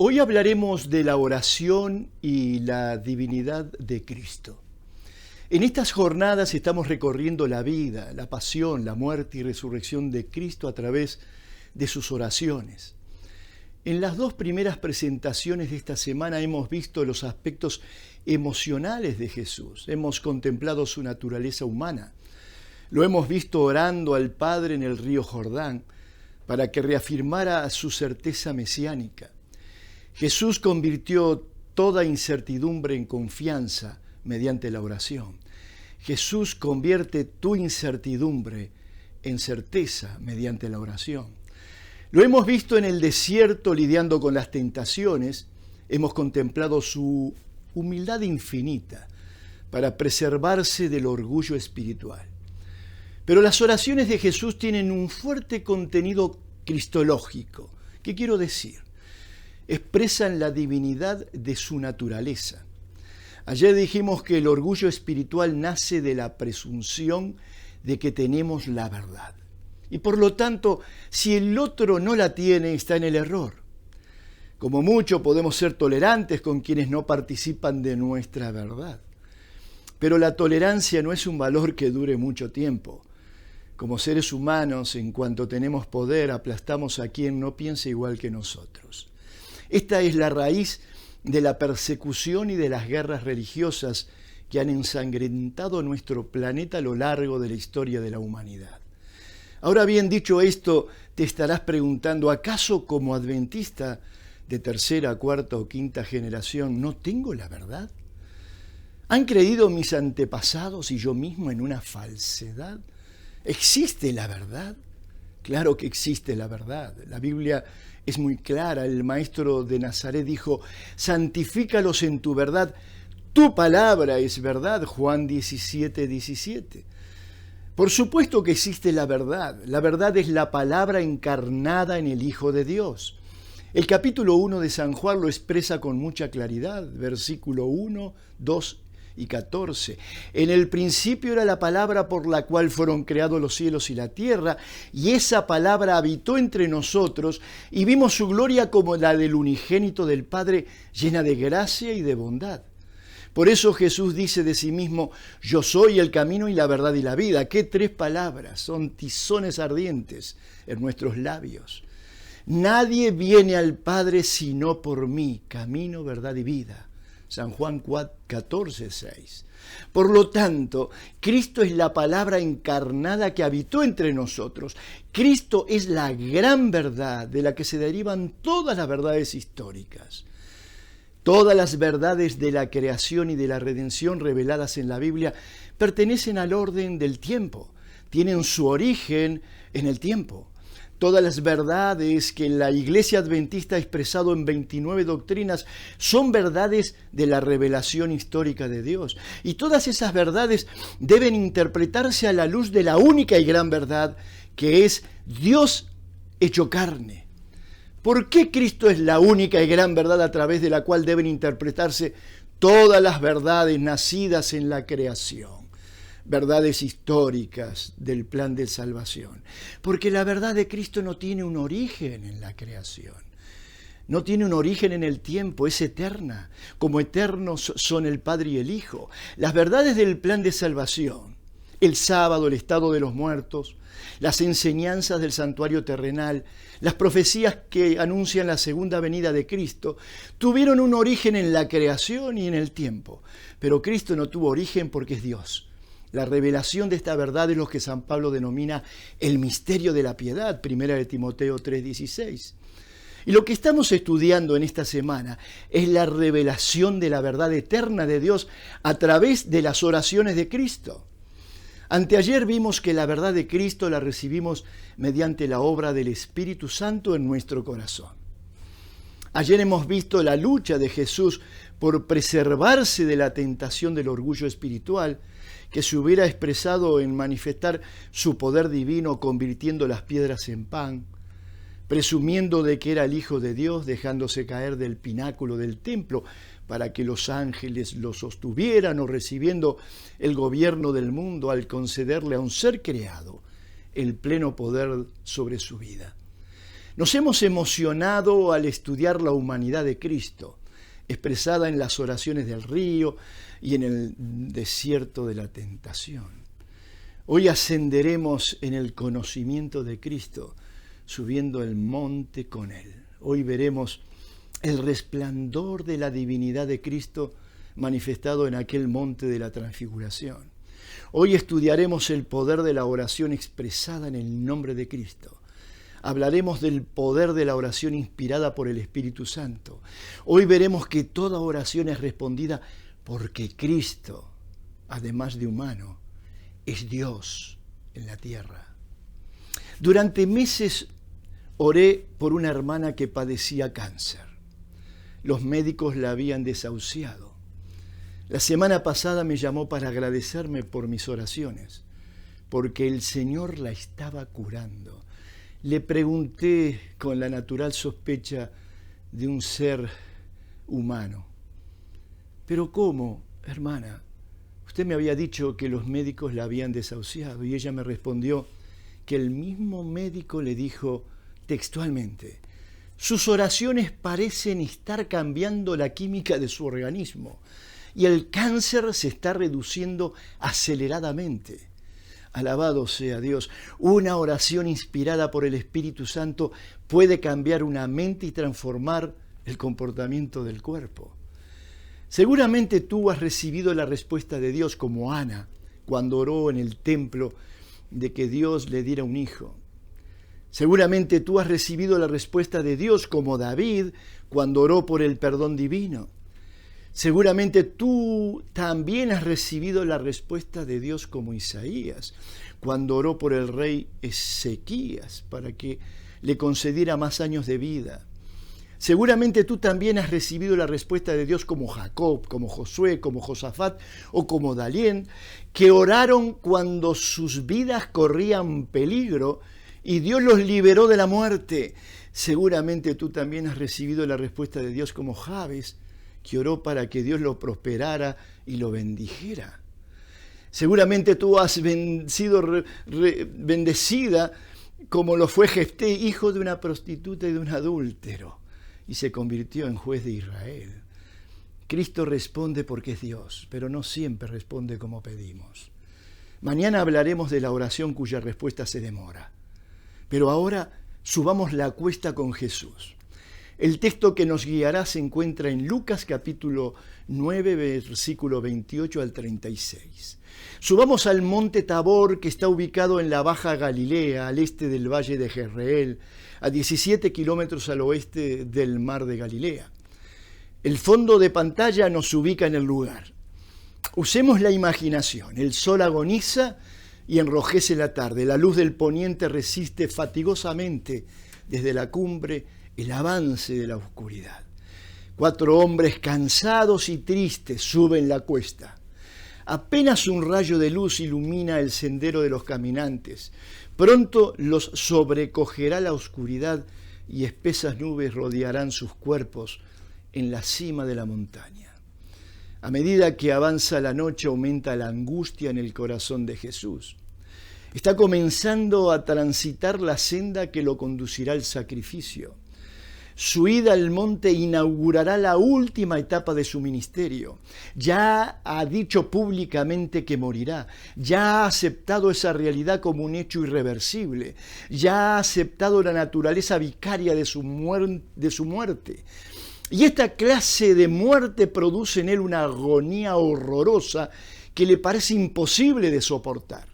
Hoy hablaremos de la oración y la divinidad de Cristo. En estas jornadas estamos recorriendo la vida, la pasión, la muerte y resurrección de Cristo a través de sus oraciones. En las dos primeras presentaciones de esta semana hemos visto los aspectos emocionales de Jesús, hemos contemplado su naturaleza humana, lo hemos visto orando al Padre en el río Jordán para que reafirmara su certeza mesiánica. Jesús convirtió toda incertidumbre en confianza mediante la oración. Jesús convierte tu incertidumbre en certeza mediante la oración. Lo hemos visto en el desierto lidiando con las tentaciones, hemos contemplado su humildad infinita para preservarse del orgullo espiritual. Pero las oraciones de Jesús tienen un fuerte contenido cristológico. ¿Qué quiero decir? Expresan la divinidad de su naturaleza. Ayer dijimos que el orgullo espiritual nace de la presunción de que tenemos la verdad. Y por lo tanto, si el otro no la tiene, está en el error. Como mucho podemos ser tolerantes con quienes no participan de nuestra verdad. Pero la tolerancia no es un valor que dure mucho tiempo. Como seres humanos, en cuanto tenemos poder, aplastamos a quien no piensa igual que nosotros. Esta es la raíz de la persecución y de las guerras religiosas que han ensangrentado nuestro planeta a lo largo de la historia de la humanidad. Ahora bien, dicho esto, te estarás preguntando, ¿acaso como adventista de tercera, cuarta o quinta generación no tengo la verdad? ¿Han creído mis antepasados y yo mismo en una falsedad? ¿Existe la verdad? Claro que existe la verdad. La Biblia es muy clara. El maestro de Nazaret dijo, santifícalos en tu verdad. Tu palabra es verdad. Juan 17:17. Por supuesto que existe la verdad. La verdad es la palabra encarnada en el Hijo de Dios. El capítulo 1 de San Juan lo expresa con mucha claridad. Versículo 1, 2 y 14. En el principio era la palabra por la cual fueron creados los cielos y la tierra, y esa palabra habitó entre nosotros, y vimos su gloria como la del unigénito del Padre, llena de gracia y de bondad. Por eso Jesús dice de sí mismo, yo soy el camino y la verdad y la vida. ¿Qué tres palabras? Son tizones ardientes en nuestros labios. Nadie viene al Padre sino por mí, camino, verdad y vida. San Juan 14:6. Por lo tanto, Cristo es la palabra encarnada que habitó entre nosotros. Cristo es la gran verdad de la que se derivan todas las verdades históricas. Todas las verdades de la creación y de la redención reveladas en la Biblia pertenecen al orden del tiempo, tienen su origen en el tiempo. Todas las verdades que la Iglesia Adventista ha expresado en 29 doctrinas son verdades de la revelación histórica de Dios. Y todas esas verdades deben interpretarse a la luz de la única y gran verdad, que es Dios hecho carne. ¿Por qué Cristo es la única y gran verdad a través de la cual deben interpretarse todas las verdades nacidas en la creación? Verdades históricas del plan de salvación. Porque la verdad de Cristo no tiene un origen en la creación. No tiene un origen en el tiempo, es eterna. Como eternos son el Padre y el Hijo. Las verdades del plan de salvación, el sábado, el estado de los muertos, las enseñanzas del santuario terrenal, las profecías que anuncian la segunda venida de Cristo, tuvieron un origen en la creación y en el tiempo. Pero Cristo no tuvo origen porque es Dios. La revelación de esta verdad es lo que San Pablo denomina el misterio de la piedad, 1 de Timoteo 3:16. Y lo que estamos estudiando en esta semana es la revelación de la verdad eterna de Dios a través de las oraciones de Cristo. Anteayer vimos que la verdad de Cristo la recibimos mediante la obra del Espíritu Santo en nuestro corazón. Ayer hemos visto la lucha de Jesús por preservarse de la tentación del orgullo espiritual, que se hubiera expresado en manifestar su poder divino convirtiendo las piedras en pan, presumiendo de que era el Hijo de Dios, dejándose caer del pináculo del templo para que los ángeles lo sostuvieran, o recibiendo el gobierno del mundo al concederle a un ser creado el pleno poder sobre su vida. Nos hemos emocionado al estudiar la humanidad de Cristo, expresada en las oraciones del río y en el desierto de la tentación. Hoy ascenderemos en el conocimiento de Cristo, subiendo el monte con Él. Hoy veremos el resplandor de la divinidad de Cristo manifestado en aquel monte de la transfiguración. Hoy estudiaremos el poder de la oración expresada en el nombre de Cristo. Hablaremos del poder de la oración inspirada por el Espíritu Santo. Hoy veremos que toda oración es respondida porque Cristo, además de humano, es Dios en la tierra. Durante meses oré por una hermana que padecía cáncer. Los médicos la habían desahuciado. La semana pasada me llamó para agradecerme por mis oraciones, porque el Señor la estaba curando. Le pregunté con la natural sospecha de un ser humano: ¿pero cómo, hermana? Usted me había dicho que los médicos la habían desahuciado. Y ella me respondió que el mismo médico le dijo textualmente: sus oraciones parecen estar cambiando la química de su organismo y el cáncer se está reduciendo aceleradamente. Alabado sea Dios. Una oración inspirada por el Espíritu Santo puede cambiar una mente y transformar el comportamiento del cuerpo. Seguramente tú has recibido la respuesta de Dios como Ana, cuando oró en el templo de que Dios le diera un hijo. Seguramente tú has recibido la respuesta de Dios como David, cuando oró por el perdón divino. Seguramente tú también has recibido la respuesta de Dios como Isaías, cuando oró por el rey Ezequías para que le concediera más años de vida. Seguramente tú también has recibido la respuesta de Dios como Jacob, como Josué, como Josafat o como Daniel, que oraron cuando sus vidas corrían peligro y Dios los liberó de la muerte. Seguramente tú también has recibido la respuesta de Dios como Jabes, que oró para que Dios lo prosperara y lo bendijera. Seguramente tú has sido bendecida como lo fue Jefté, hijo de una prostituta y de un adúltero, y se convirtió en juez de Israel. Cristo responde porque es Dios, pero no siempre responde como pedimos. Mañana hablaremos de la oración cuya respuesta se demora. Pero ahora subamos la cuesta con Jesús. El texto que nos guiará se encuentra en Lucas capítulo 9, versículo 28 al 36. Subamos al monte Tabor, que está ubicado en la Baja Galilea, al este del valle de Jezreel, a 17 kilómetros al oeste del mar de Galilea. El fondo de pantalla nos ubica en el lugar. Usemos la imaginación. El sol agoniza y enrojece la tarde. La luz del poniente resiste fatigosamente desde la cumbre el avance de la oscuridad. 4 hombres cansados y tristes suben la cuesta. Apenas un rayo de luz ilumina el sendero de los caminantes. Pronto los sobrecogerá la oscuridad y espesas nubes rodearán sus cuerpos en la cima de la montaña. A medida que avanza la noche, aumenta la angustia en el corazón de Jesús. Está comenzando a transitar la senda que lo conducirá al sacrificio. Su ida al monte inaugurará la última etapa de su ministerio. Ya ha dicho públicamente que morirá. Ya ha aceptado esa realidad como un hecho irreversible. Ya ha aceptado la naturaleza vicaria de su muerte. Y esta clase de muerte produce en él una agonía horrorosa que le parece imposible de soportar.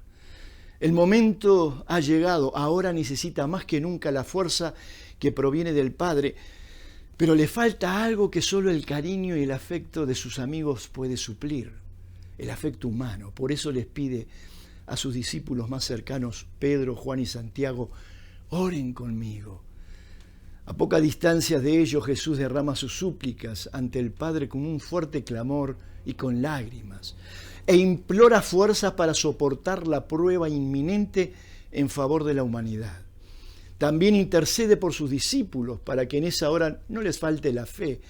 El momento ha llegado. Ahora necesita más que nunca la fuerza que proviene del Padre, pero le falta algo que solo el cariño y el afecto de sus amigos puede suplir, el afecto humano. Por eso les pide a sus discípulos más cercanos, Pedro, Juan y Santiago: oren conmigo. A poca distancia de ellos, Jesús derrama sus súplicas ante el Padre con un fuerte clamor y con lágrimas, e implora fuerzas para soportar la prueba inminente en favor de la humanidad. También intercede por sus discípulos para que en esa hora no les falte la fe.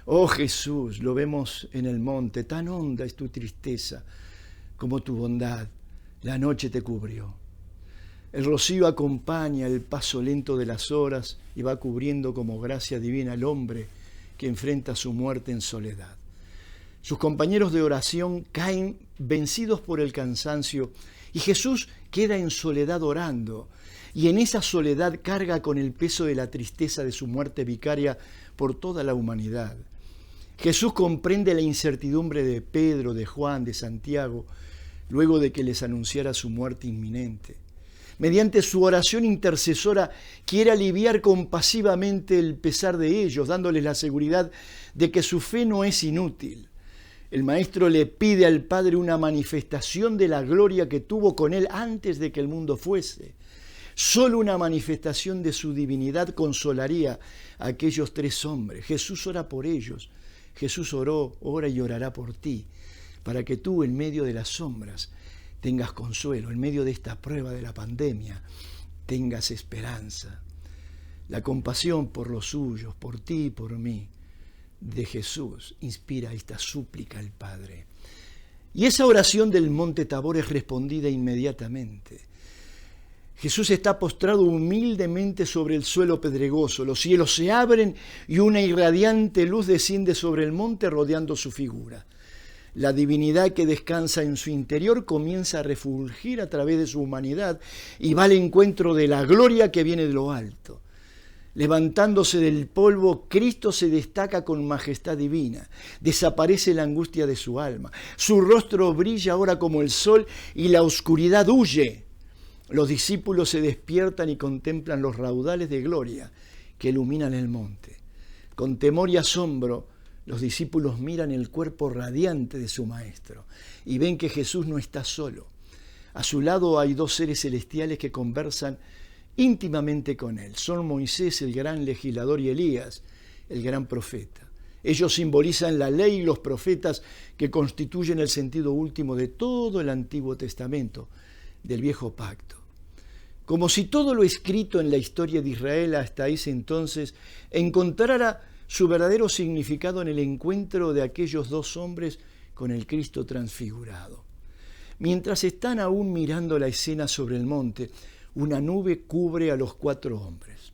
Oh Jesús, lo vemos en el monte, tan honda es tu tristeza como tu bondad. La noche te cubrió. El rocío acompaña el paso lento de las horas y va cubriendo como gracia divina al hombre que enfrenta su muerte en soledad. Sus compañeros de oración caen vencidos por el cansancio y Jesús queda en soledad orando, y en esa soledad carga con el peso de la tristeza de su muerte vicaria por toda la humanidad. Jesús comprende la incertidumbre de Pedro, de Juan, de Santiago, luego de que les anunciara su muerte inminente. Mediante su oración intercesora quiere aliviar compasivamente el pesar de ellos, dándoles la seguridad de que su fe no es inútil. El Maestro le pide al Padre una manifestación de la gloria que tuvo con él antes de que el mundo fuese. Solo una manifestación de su divinidad consolaría a aquellos tres hombres. Jesús ora por ellos. Jesús oró, ora y orará por ti, para que tú en medio de las sombras tengas consuelo, en medio de esta prueba de la pandemia tengas esperanza. La compasión por los suyos, por ti y por mí, de Jesús inspira esta súplica al Padre. Y esa oración del monte Tabor es respondida inmediatamente. Jesús está postrado humildemente sobre el suelo pedregoso. Los cielos se abren y una irradiante luz desciende sobre el monte rodeando su figura. La divinidad que descansa en su interior comienza a refulgir a través de su humanidad y va al encuentro de la gloria que viene de lo alto. Levantándose del polvo, Cristo se destaca con majestad divina. Desaparece la angustia de su alma. Su rostro brilla ahora como el sol y la oscuridad huye. Los discípulos se despiertan y contemplan los raudales de gloria que iluminan el monte. Con temor y asombro, los discípulos miran el cuerpo radiante de su Maestro y ven que Jesús no está solo. A su lado hay dos seres celestiales que conversan íntimamente con él. Son Moisés, el gran legislador, y Elías, el gran profeta. Ellos simbolizan la ley y los profetas que constituyen el sentido último de todo el Antiguo Testamento, del Viejo Pacto. Como si todo lo escrito en la historia de Israel hasta ese entonces encontrara su verdadero significado en el encuentro de aquellos dos hombres con el Cristo transfigurado. Mientras están aún mirando la escena sobre el monte, una nube cubre a los cuatro hombres.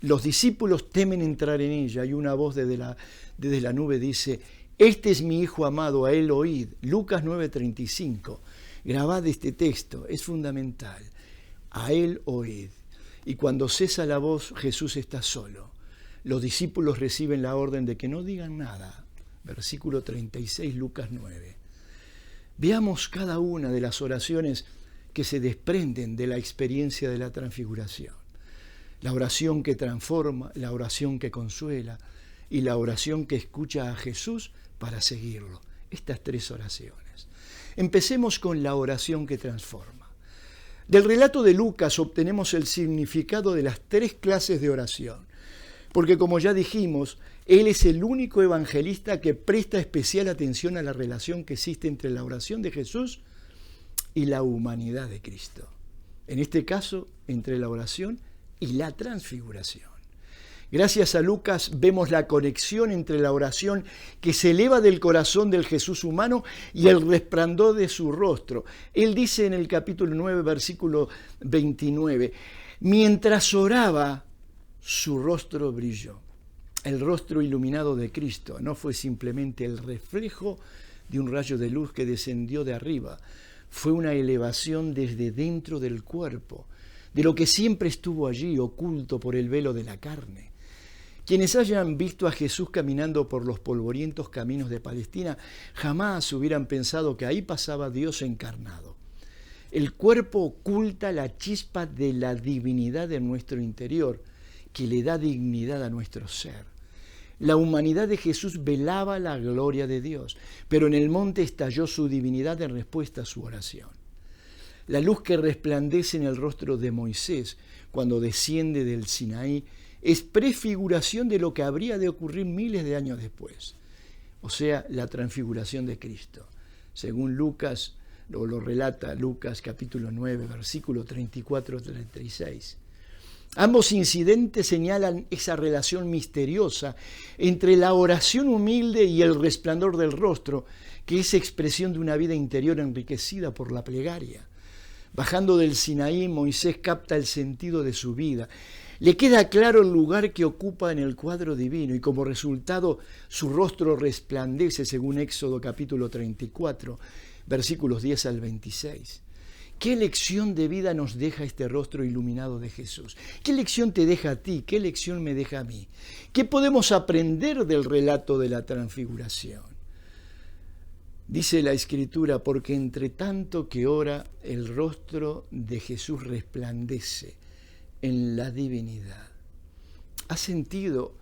Los discípulos temen entrar en ella y una voz desde la nube dice: «Este es mi Hijo amado, a él oíd». Lucas 9:35. Grabad este texto, es fundamental. A él oíd. Y cuando cesa la voz, Jesús está solo. Los discípulos reciben la orden de que no digan nada. Versículo 36, Lucas 9. Veamos cada una de las oraciones que se desprenden de la experiencia de la transfiguración. La oración que transforma, la oración que consuela y la oración que escucha a Jesús para seguirlo. Estas tres oraciones. Empecemos con la oración que transforma. Del relato de Lucas obtenemos el significado de las tres clases de oración, porque como ya dijimos, él es el único evangelista que presta especial atención a la relación que existe entre la oración de Jesús y la humanidad de Cristo. En este caso, entre la oración y la transfiguración. Gracias a Lucas vemos la conexión entre la oración que se eleva del corazón del Jesús humano y el resplandor de su rostro. Él dice en el capítulo 9, versículo 29, mientras oraba, su rostro brilló. El rostro iluminado de Cristo no fue simplemente el reflejo de un rayo de luz que descendió de arriba, fue una elevación desde dentro del cuerpo, de lo que siempre estuvo allí, oculto por el velo de la carne. Quienes hayan visto a Jesús caminando por los polvorientos caminos de Palestina jamás hubieran pensado que ahí pasaba Dios encarnado. El cuerpo oculta la chispa de la divinidad de nuestro interior, que le da dignidad a nuestro ser. La humanidad de Jesús velaba la gloria de Dios, pero en el monte estalló su divinidad en respuesta a su oración. La luz que resplandece en el rostro de Moisés cuando desciende del Sinaí es prefiguración de lo que habría de ocurrir miles de años después, o sea, la transfiguración de Cristo. Según Lucas, lo relata Lucas capítulo 9, versículo 34-36. Ambos incidentes señalan esa relación misteriosa entre la oración humilde y el resplandor del rostro, que es expresión de una vida interior enriquecida por la plegaria. Bajando del Sinaí, Moisés capta el sentido de su vida. Le queda claro el lugar que ocupa en el cuadro divino y como resultado su rostro resplandece, según Éxodo capítulo 34, versículos 10 al 26. ¿Qué lección de vida nos deja este rostro iluminado de Jesús? ¿Qué lección te deja a ti? ¿Qué lección me deja a mí? ¿Qué podemos aprender del relato de la transfiguración? Dice la Escritura, porque entre tanto que ora, el rostro de Jesús resplandece en la divinidad. ¿Has sentido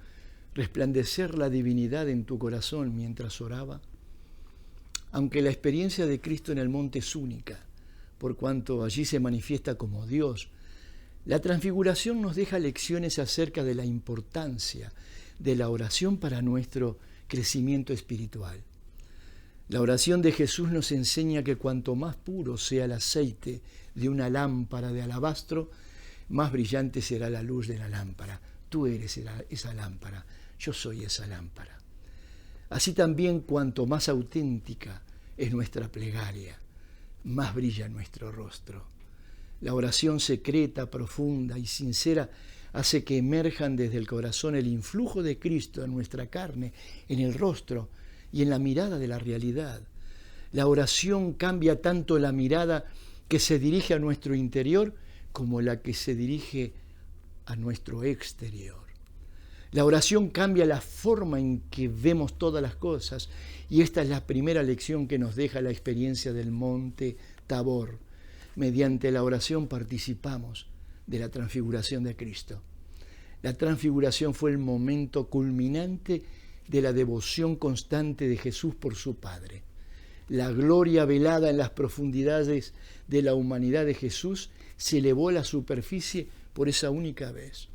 resplandecer la divinidad en tu corazón mientras oraba? Aunque la experiencia de Cristo en el monte es única, por cuanto allí se manifiesta como Dios, la transfiguración nos deja lecciones acerca de la importancia de la oración para nuestro crecimiento espiritual. La oración de Jesús nos enseña que cuanto más puro sea el aceite de una lámpara de alabastro, más brillante será la luz de la lámpara. Tú eres esa lámpara, yo soy esa lámpara. Así también, cuanto más auténtica es nuestra plegaria, más brilla nuestro rostro. La oración secreta, profunda y sincera hace que emerjan desde el corazón el influjo de Cristo en nuestra carne, en el rostro y en la mirada de la realidad. La oración cambia tanto la mirada que se dirige a nuestro interior como la que se dirige a nuestro exterior. La oración cambia la forma en que vemos todas las cosas y esta es la primera lección que nos deja la experiencia del monte Tabor. Mediante la oración participamos de la transfiguración de Cristo. La transfiguración fue el momento culminante de la devoción constante de Jesús por su Padre. La gloria velada en las profundidades de la humanidad de Jesús se elevó a la superficie por esa única vez.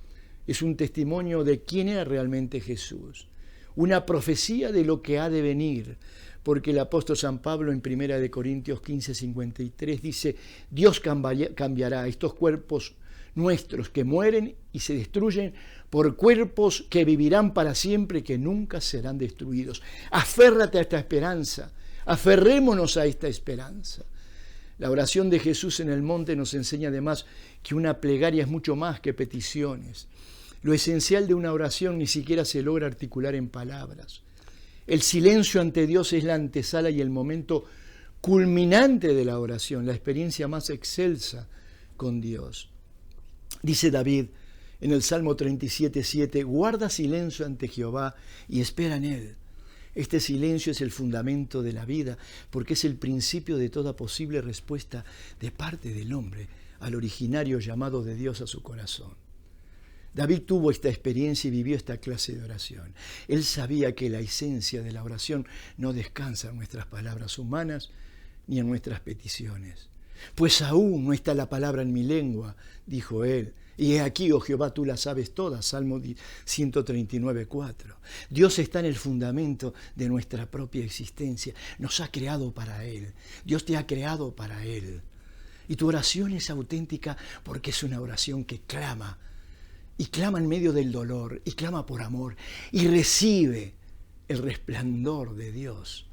Es un testimonio de quién era realmente Jesús, una profecía de lo que ha de venir, porque el apóstol San Pablo en 1 Corintios 15:53 dice: Dios cambiará estos cuerpos nuestros que mueren y se destruyen por cuerpos que vivirán para siempre y que nunca serán destruidos. Aférrate a esta esperanza, aferrémonos a esta esperanza. La oración de Jesús en el monte nos enseña además que una plegaria es mucho más que peticiones. Lo esencial de una oración ni siquiera se logra articular en palabras. El silencio ante Dios es la antesala y el momento culminante de la oración, la experiencia más excelsa con Dios. Dice David en el Salmo 37:7, guarda silencio ante Jehová y espera en Él. Este silencio es el fundamento de la vida, porque es el principio de toda posible respuesta de parte del hombre al originario llamado de Dios a su corazón. David tuvo esta experiencia y vivió esta clase de oración. Él sabía que la esencia de la oración no descansa en nuestras palabras humanas ni en nuestras peticiones. Pues aún no está la palabra en mi lengua, dijo él. Y he aquí, oh Jehová, tú la sabes todas, Salmo 139:4. Dios está en el fundamento de nuestra propia existencia. Nos ha creado para Él. Dios te ha creado para Él. Y tu oración es auténtica porque es una oración que clama. Y clama en medio del dolor, y clama por amor, y recibe el resplandor de Dios,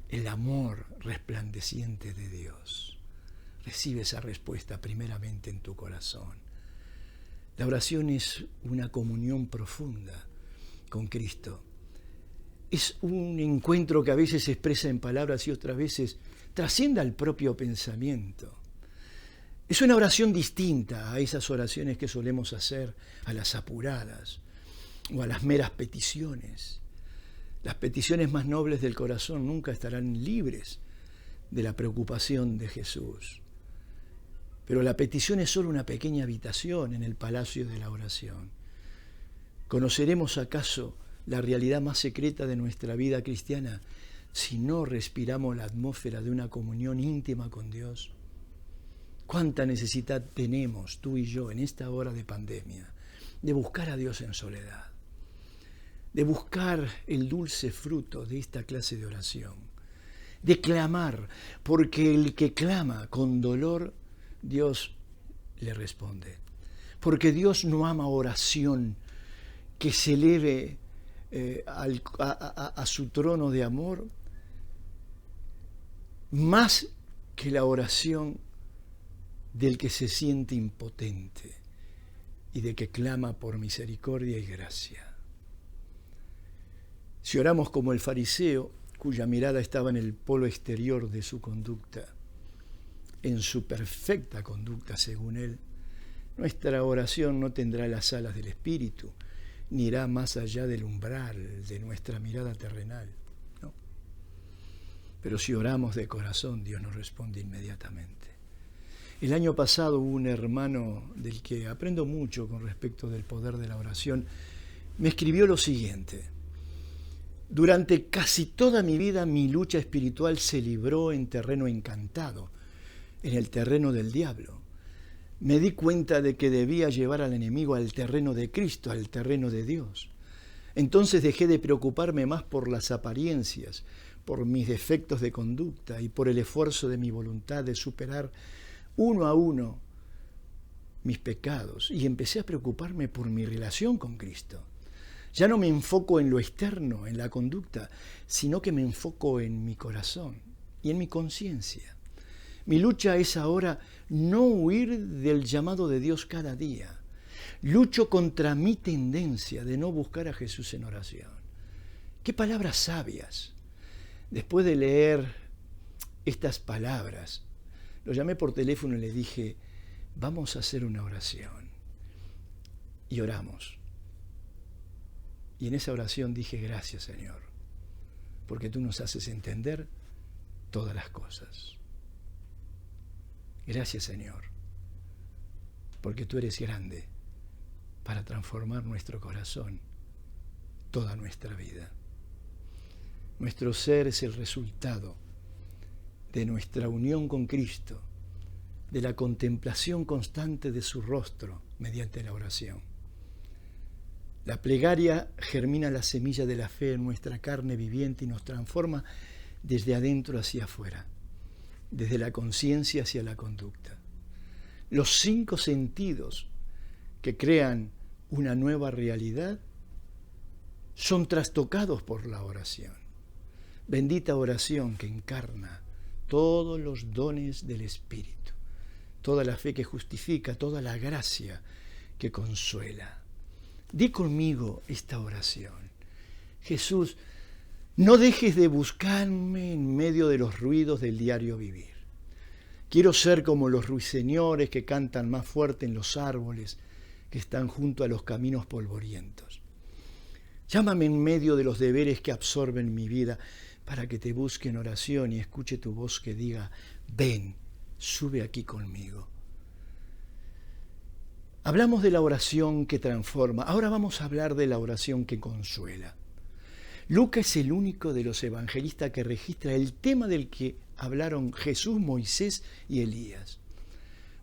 el amor resplandeciente de Dios. Recibe esa respuesta primeramente en tu corazón. La oración es una comunión profunda con Cristo. Es un encuentro que a veces se expresa en palabras y otras veces trasciende al propio pensamiento. Es una oración distinta a esas oraciones que solemos hacer a las apuradas o a las meras peticiones. Las peticiones más nobles del corazón nunca estarán libres de la preocupación de Jesús. Pero la petición es solo una pequeña habitación en el palacio de la oración. ¿Conoceremos acaso la realidad más secreta de nuestra vida cristiana si no respiramos la atmósfera de una comunión íntima con Dios? ¿Cuánta necesidad tenemos tú y yo en esta hora de pandemia de buscar a Dios en soledad? De buscar el dulce fruto de esta clase de oración. De clamar, porque el que clama con dolor, Dios le responde. Porque Dios no ama oración que se eleve a su trono de amor más que la oración del que se siente impotente y de que clama por misericordia y gracia. Si oramos como el fariseo, cuya mirada estaba en el polo exterior de su conducta, en su perfecta conducta según él, nuestra oración no tendrá las alas del espíritu, ni irá más allá del umbral de nuestra mirada terrenal. No. Pero si oramos de corazón, Dios nos responde inmediatamente. El año pasado un hermano del que aprendo mucho con respecto del poder de la oración me escribió lo siguiente: durante casi toda mi vida mi lucha espiritual se libró en terreno encantado, en el terreno del diablo. Me di cuenta de que debía llevar al enemigo al terreno de Cristo, al terreno de Dios. Entonces dejé de preocuparme más por las apariencias, por mis defectos de conducta y por el esfuerzo de mi voluntad de superar uno a uno mis pecados, y empecé a preocuparme por mi relación con Cristo. Ya no me enfoco en lo externo, en la conducta, sino que me enfoco en mi corazón y en mi conciencia. Mi lucha es ahora no huir del llamado de Dios cada día. Lucho contra mi tendencia de no buscar a Jesús en oración. ¡Qué palabras sabias! Después de leer estas palabras, lo llamé por teléfono y le dije: vamos a hacer una oración. Y oramos. Y en esa oración dije: gracias, Señor, porque tú nos haces entender todas las cosas. Gracias, Señor, porque tú eres grande para transformar nuestro corazón, toda nuestra vida. Nuestro ser es el resultado de nuestra unión con Cristo, de la contemplación constante de su rostro mediante la oración. La plegaria germina la semilla de la fe en nuestra carne viviente y nos transforma desde adentro hacia afuera, desde la conciencia hacia la conducta. Los 5 sentidos que crean una nueva realidad son trastocados por la oración. Bendita oración que encarna todos los dones del Espíritu, toda la fe que justifica, toda la gracia que consuela. Di conmigo esta oración: Jesús, no dejes de buscarme en medio de los ruidos del diario vivir. Quiero ser como los ruiseñores que cantan más fuerte en los árboles que están junto a los caminos polvorientos. Llámame en medio de los deberes que absorben mi vida, para que te busque en oración y escuche tu voz que diga: ven, sube aquí conmigo. Hablamos de la oración que transforma, ahora vamos a hablar de la oración que consuela. Lucas es el único de los evangelistas que registra el tema del que hablaron Jesús, Moisés y Elías.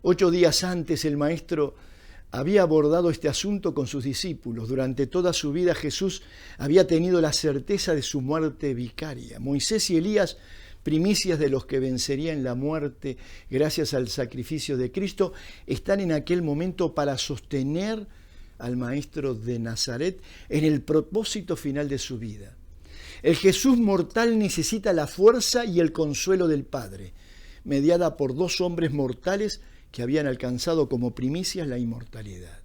8 días antes el maestro había abordado este asunto con sus discípulos. Durante toda su vida Jesús había tenido la certeza de su muerte vicaria. Moisés y Elías, primicias de los que vencerían la muerte gracias al sacrificio de Cristo, están en aquel momento para sostener al maestro de Nazaret en el propósito final de su vida. El Jesús mortal necesita la fuerza y el consuelo del Padre, mediada por 2 hombres mortales que habían alcanzado como primicias la inmortalidad.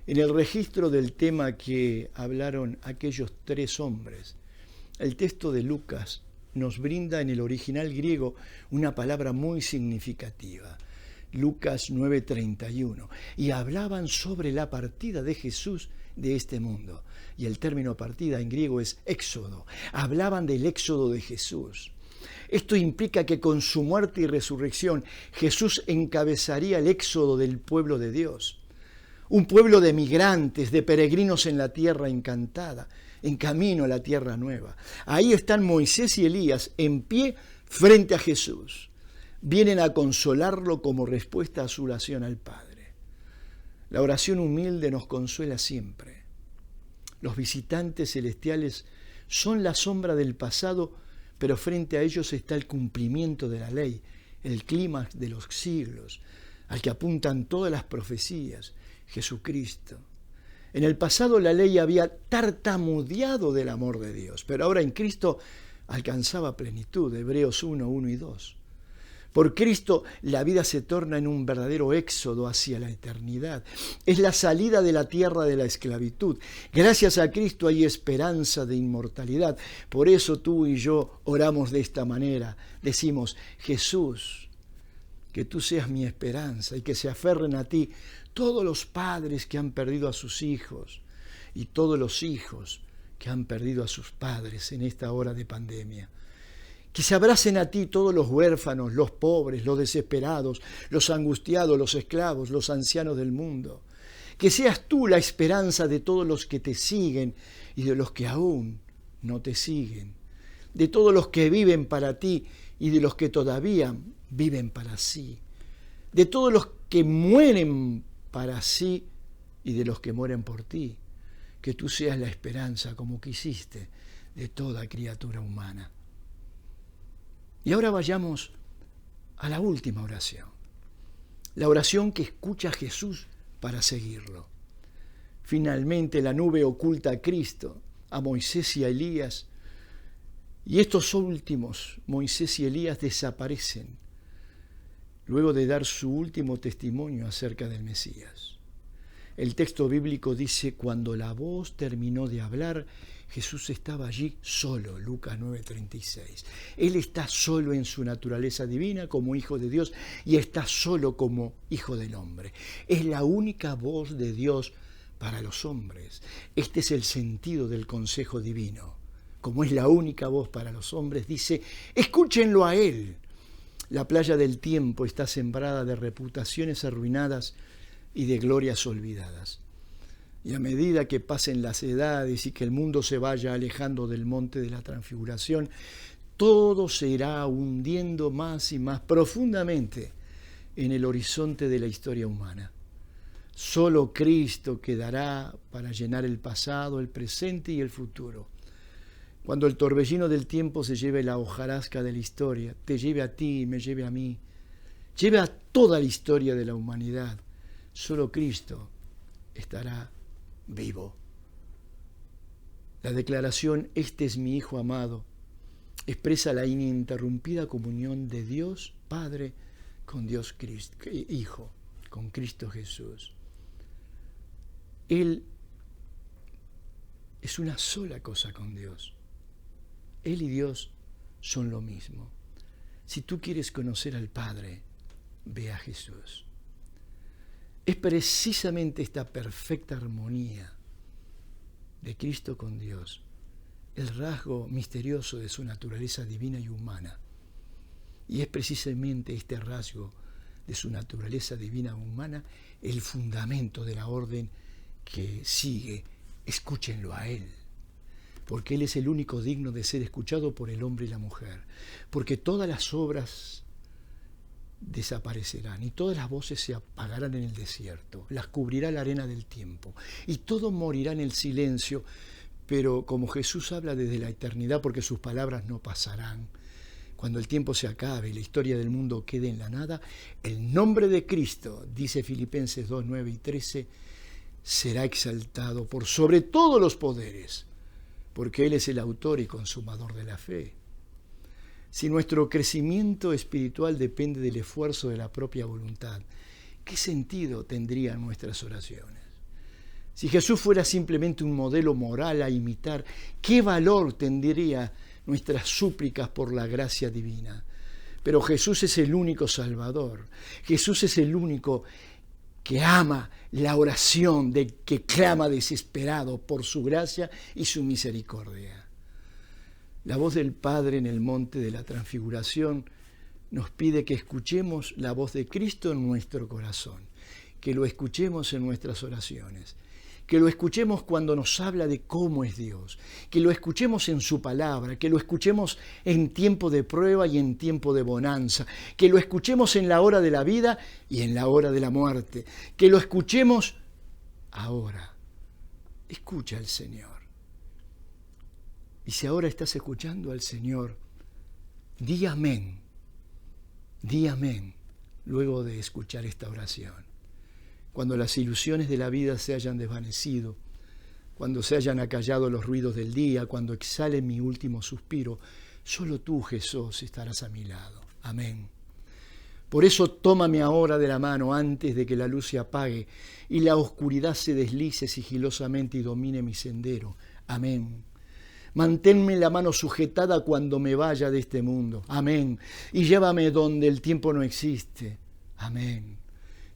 En el registro del tema que hablaron aquellos 3 hombres, el texto de Lucas nos brinda en el original griego una palabra muy significativa, Lucas 9:31, y hablaban sobre la partida de Jesús de este mundo. Y el término partida en griego es éxodo. Hablaban del éxodo de Jesús. Esto implica que con su muerte y resurrección Jesús encabezaría el éxodo del pueblo de Dios. Un pueblo de migrantes, de peregrinos en la tierra encantada, en camino a la tierra nueva. Ahí están Moisés y Elías en pie frente a Jesús. Vienen a consolarlo como respuesta a su oración al Padre. La oración humilde nos consuela siempre. Los visitantes celestiales son la sombra del pasado, pero frente a ellos está el cumplimiento de la ley, el clímax de los siglos, al que apuntan todas las profecías, Jesucristo. En el pasado la ley había tartamudeado del amor de Dios, pero ahora en Cristo alcanzaba plenitud, Hebreos 1:1 y 2. Por Cristo la vida se torna en un verdadero éxodo hacia la eternidad. Es la salida de la tierra de la esclavitud. Gracias a Cristo hay esperanza de inmortalidad. Por eso tú y yo oramos de esta manera. Decimos, Jesús, que tú seas mi esperanza y que se aferren a ti todos los padres que han perdido a sus hijos y todos los hijos que han perdido a sus padres en esta hora de pandemia. Que se abracen a ti todos los huérfanos, los pobres, los desesperados, los angustiados, los esclavos, los ancianos del mundo. Que seas tú la esperanza de todos los que te siguen y de los que aún no te siguen. De todos los que viven para ti y de los que todavía viven para sí. De todos los que mueren para sí y de los que mueren por ti. Que tú seas la esperanza, como quisiste, de toda criatura humana. Y ahora vayamos a la última oración. La oración que escucha Jesús para seguirlo. Finalmente la nube oculta a Cristo, a Moisés y a Elías. Y estos últimos, Moisés y Elías, desaparecen luego de dar su último testimonio acerca del Mesías. El texto bíblico dice, cuando la voz terminó de hablar, Jesús estaba allí solo, Lucas 9:36. Él está solo en su naturaleza divina como Hijo de Dios y está solo como Hijo del Hombre. Es la única voz de Dios para los hombres. Este es el sentido del consejo divino. Como es la única voz para los hombres, dice, escúchenlo a Él. La playa del tiempo está sembrada de reputaciones arruinadas y de glorias olvidadas. Y a medida que pasen las edades y que el mundo se vaya alejando del monte de la transfiguración, todo se irá hundiendo más y más profundamente en el horizonte de la historia humana. Solo Cristo quedará para llenar el pasado, el presente y el futuro. Cuando el torbellino del tiempo se lleve la hojarasca de la historia, te lleve a ti y me lleve a mí, lleve a toda la historia de la humanidad, solo Cristo estará vivo. La declaración, este es mi Hijo amado, expresa la ininterrumpida comunión de Dios Padre con Dios Cristo, Hijo, con Cristo Jesús. Él es una sola cosa con Dios. Él y Dios son lo mismo. Si tú quieres conocer al Padre, ve a Jesús. Es precisamente esta perfecta armonía de Cristo con Dios el rasgo misterioso de su naturaleza divina y humana. Y es precisamente este rasgo de su naturaleza divina y humana el fundamento de la orden que sigue. Escúchenlo a Él, porque Él es el único digno de ser escuchado por el hombre y la mujer, porque todas las obras desaparecerán y todas las voces se apagarán en el desierto, las cubrirá la arena del tiempo y todo morirá en el silencio, pero como Jesús habla desde la eternidad, porque sus palabras no pasarán, cuando el tiempo se acabe y la historia del mundo quede en la nada, el nombre de Cristo, dice Filipenses 2, 9 y 13, será exaltado por sobre todos los poderes, porque Él es el autor y consumador de la fe. Si nuestro crecimiento espiritual depende del esfuerzo de la propia voluntad, ¿qué sentido tendrían nuestras oraciones? Si Jesús fuera simplemente un modelo moral a imitar, ¿qué valor tendría nuestras súplicas por la gracia divina? Pero Jesús es el único Salvador. Jesús es el único que ama la oración de que clama desesperado por su gracia y su misericordia. La voz del Padre en el monte de la transfiguración nos pide que escuchemos la voz de Cristo en nuestro corazón, que lo escuchemos en nuestras oraciones, que lo escuchemos cuando nos habla de cómo es Dios, que lo escuchemos en su palabra, que lo escuchemos en tiempo de prueba y en tiempo de bonanza, que lo escuchemos en la hora de la vida y en la hora de la muerte, que lo escuchemos ahora. Escucha al Señor. Y si ahora estás escuchando al Señor, di amén luego de escuchar esta oración. Cuando las ilusiones de la vida se hayan desvanecido, cuando se hayan acallado los ruidos del día, cuando exhale mi último suspiro, solo tú, Jesús, estarás a mi lado. Amén. Por eso tómame ahora de la mano antes de que la luz se apague y la oscuridad se deslice sigilosamente y domine mi sendero. Amén. Manténme la mano sujetada cuando me vaya de este mundo. Amén. Y llévame donde el tiempo no existe. Amén.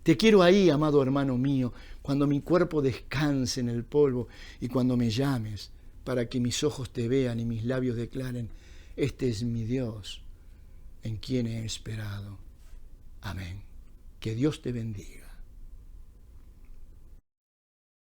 Te quiero ahí, amado hermano mío, cuando mi cuerpo descanse en el polvo y cuando me llames, para que mis ojos te vean y mis labios declaren, este es mi Dios, en quien he esperado. Amén. Que Dios te bendiga.